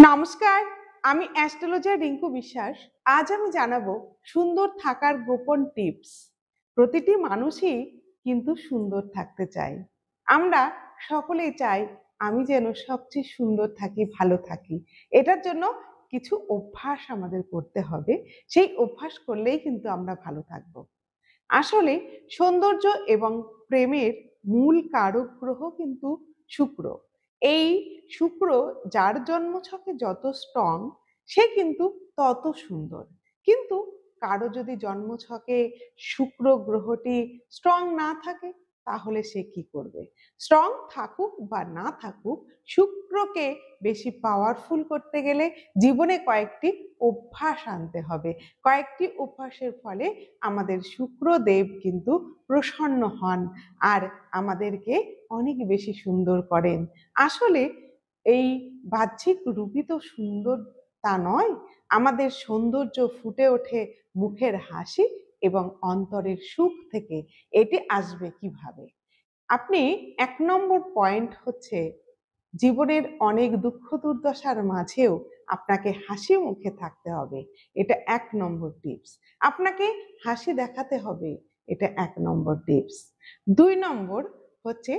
নমস্কার, আমি অ্যাস্ট্রোলজার রিঙ্কু বিশ্বাস। আজ আমি জানাবো সুন্দর থাকার গোপন টিপস। প্রতিটি মানুষই কিন্তু সুন্দর থাকতে চায়। আমরা সকলেই চাই আমি যেন সবচেয়ে সুন্দর থাকি, ভালো থাকি। এটার জন্য কিছু অভ্যাস আমাদের করতে হবে। সেই অভ্যাস করলেই কিন্তু আমরা ভালো থাকবো। আসলে সৌন্দর্য এবং প্রেমের মূল কারক গ্রহ কিন্তু শুক্র। এই শুক্র যার জন্মছকে যত স্ট্রং সে কিন্তু তত সুন্দর। কিন্তু কারো যদি জন্মছকে শুক্র গ্রহটি স্ট্রং না থাকে তাহলে সে কি করবে? স্ট্রং থাকুক বা না থাকুক, শুক্রকে বেশি পাওয়ারফুল করতে গেলে জীবনে কয়েকটি অভ্যাস আনতে হবে। কয়েকটি অভ্যাসের ফলে আমাদের শুক্রদেব কিন্তু প্রসন্ন হন আর আমাদেরকে অনেক বেশি সুন্দর করেন। আসলে এই বাহ্যিক রূপই তো সুন্দর তা নয়, আমাদের সৌন্দর্য ফুটে ওঠে মুখের হাসি এবং অন্তরের সুখ থেকে। এটি আসবে কিভাবে? আপনি ১ নম্বর পয়েন্ট হচ্ছে জীবনের অনেক দুঃখ দুর্দশার মাঝেও আপনাকে হাসি মুখে থাকতে হবে। এটা ১ নম্বর টিপস। আপনাকে হাসি দেখাতে হবে। এটা ১ নম্বর টিপস। ২ নম্বর হচ্ছে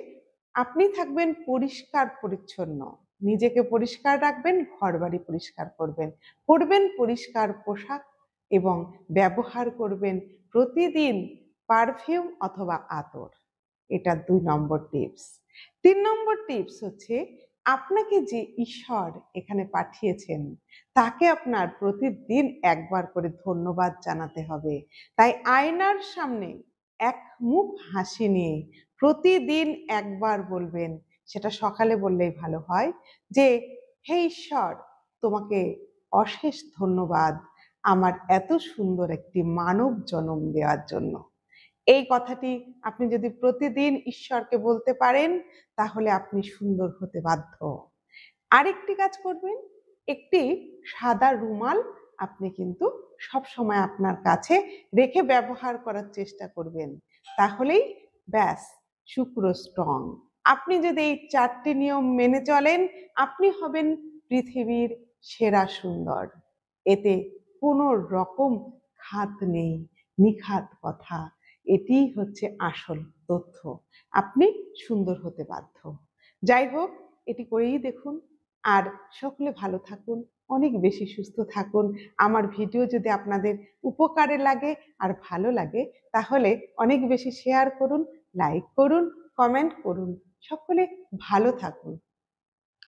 আপনি থাকবেন পরিষ্কার পরিচ্ছন্ন। নিজেকে পরিষ্কার রাখবেন, ঘরবাড়ি পরিষ্কার করবেন। পরবেন পরিষ্কার পোশাক এবং ব্যবহার করবেন প্রতিদিন পারফিউম অথবা আতর। এটা ২ নম্বর টিপস। ৩ নম্বর টিপস হচ্ছে আপনাকে যে ঈশ্বর এখানে পাঠিয়েছেন তাকে আপনার প্রতিদিন একবার করে ধন্যবাদ জানাতে হবে। তাই আয়নার সামনে এক মুখ হাসি নিয়ে প্রতিদিন একবার বলবেন, সেটা সকালে বললেই ভালো হয়, যে হে ঈশ্বর, তোমাকে অশেষ ধন্যবাদ আমার এত সুন্দর একটি মানব জন্ম দেওয়ার জন্য। এই কথাটি আপনি যদি প্রতিদিন ঈশ্বরকে বলতে পারেন তাহলে আপনি সুন্দর হতে বাধ্য। আরেকটি কাজ করবেন, একটি সাদা রুমাল আপনি কিন্তু সব সময় আপনার কাছে রেখে ব্যবহার করার চেষ্টা করবেন। তাহলেই ব্যাস, শুক্র স্ট্রং। আপনি যদি এই ৪টি নিয়ম মেনে চলেন, আপনি হবেন পৃথিবীর সেরা সুন্দর। এতে কোনো রকম খাত নেই, নিখাত কথা। এটিই হচ্ছে আসল তথ্য। আপনি সুন্দর হতে বাধ্য। যাই হোক, এটি করেই দেখুন। আর সকলে ভালো থাকুন, অনেক বেশি সুস্থ থাকুন। আমার ভিডিও যদি আপনাদের উপকারে লাগে আর ভালো লাগে তাহলে অনেক বেশি শেয়ার করুন, লাইক করুন, কমেন্ট করুন। সকলে ভালো থাকুন।